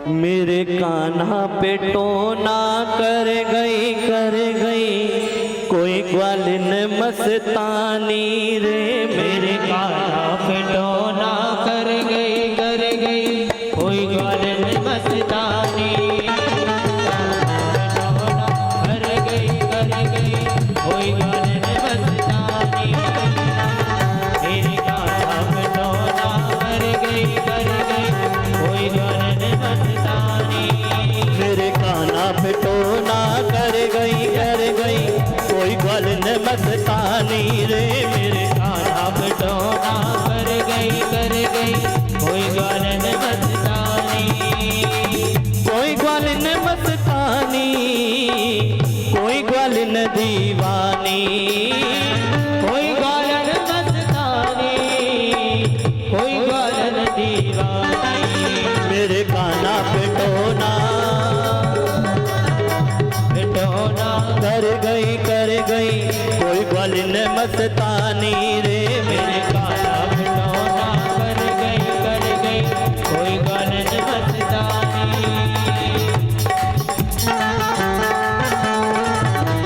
मेरे कान्हा पे टोना कर गई कोई ग्वालिन मस्तानी रे। मेरे कान्हा पे टोना कर गई कोई ग्वालिन मस्तानी। कर गई कोई ग्वालिन मस्तानी। मेरे कान्हा पे टोना कर गई कोई ग्वालिन मस्तानी। मेरे कान्हा पे टोना कर गई कोई ग्वालिन मस्तानी रे। मेरे कान्हा पे टोना कर गई कोई ग्वालिन मस्तानी। कोई ग्वालिन मस्तानी कोई ग्वालिन दीवानी। कोई ग्वालिन मस्तानी कोई ग्वालिन दीवानी। मेरे कान्हा पे टोना कर गई कोई ग्वालिन मस्तानी रे। मेरे कान्हा पे टोना कर गई कोई ग्वालिन मस्तानी।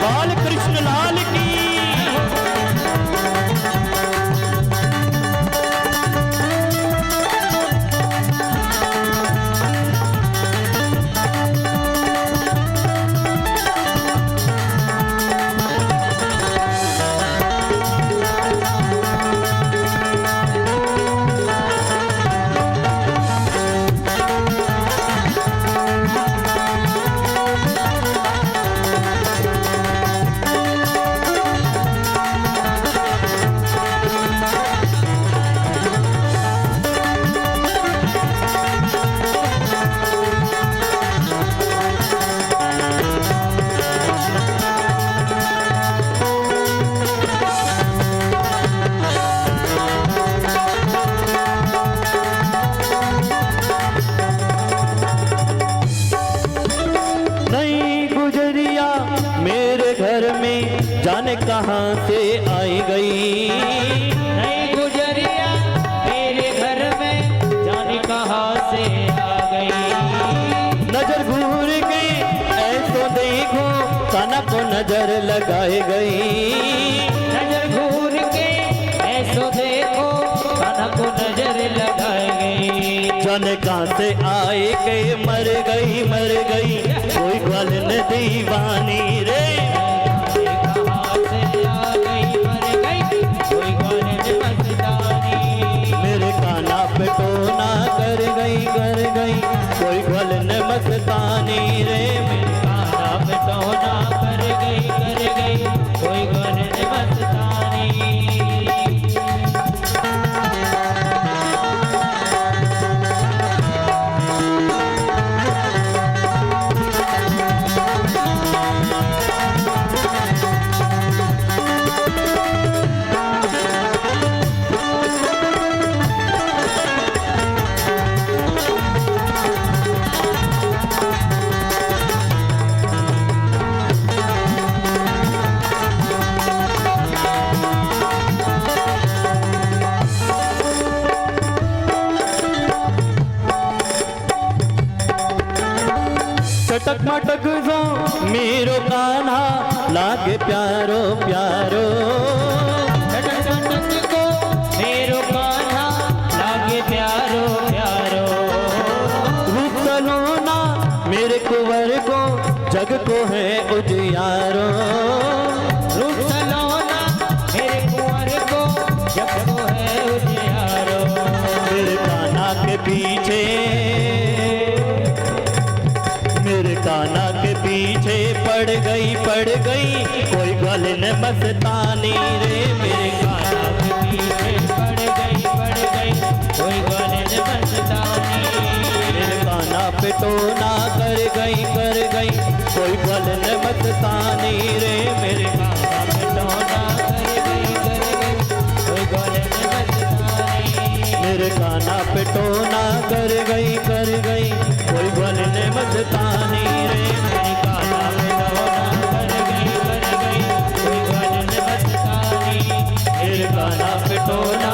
बाल कृष्ण लाल की। मेरे घर में जाने कहाँ से आई गई। नई गुजरिया मेरे घर में जाने कहाँ से आ गई। नजर घूर गई ऐसो देखो कान्हा को नजर लगाई गई। नजर घूर के ऐसो देखो कान्हा को नजर लगाई गई। जाने कहाँ से आए गई मर गई कोई ग्वालिन दीवानी रे। कहाँ से आ गई मर गई कोई ग्वालिन मस्तानी। मेरे कान्हा पे टोना कर गई कोई ग्वालिन मस्तानी रे। मेरे कान्हा पे टोना कर गई कोई ग्वालिन मस्तानी। चटक मटक जो मेरो कान्हा लागे प्यारो प्यारो। चटक चटक को मेरो कान्हा लागे प्यारो प्यारो। रूप सलोना मेरे कुंवर को जग को है उजियारो। रूप सलोना मेरे कुंवर को जग को है उजियारो। मेरे कान्हा के पीछे पड़ गई कोई ग्वालिन मस्तानी रे। मेरे कान्हा के पीछे पड़ गई कोई ग्वालिन मस्तानी। मेरे कान्हा पे टोना कर गई कोई ग्वालिन मस्तानी रे। मेरे कान्हा पे टोना कर गई कोई ग्वालिन मस्तानी। मेरे कान्हा पे टोना कर गई कोई ग्वालिन मस्तानी रे। मेरे कान्हा पे टोना कर गई कोई ग्वालिन मस्तानी। मेरे कान्हा पे टोना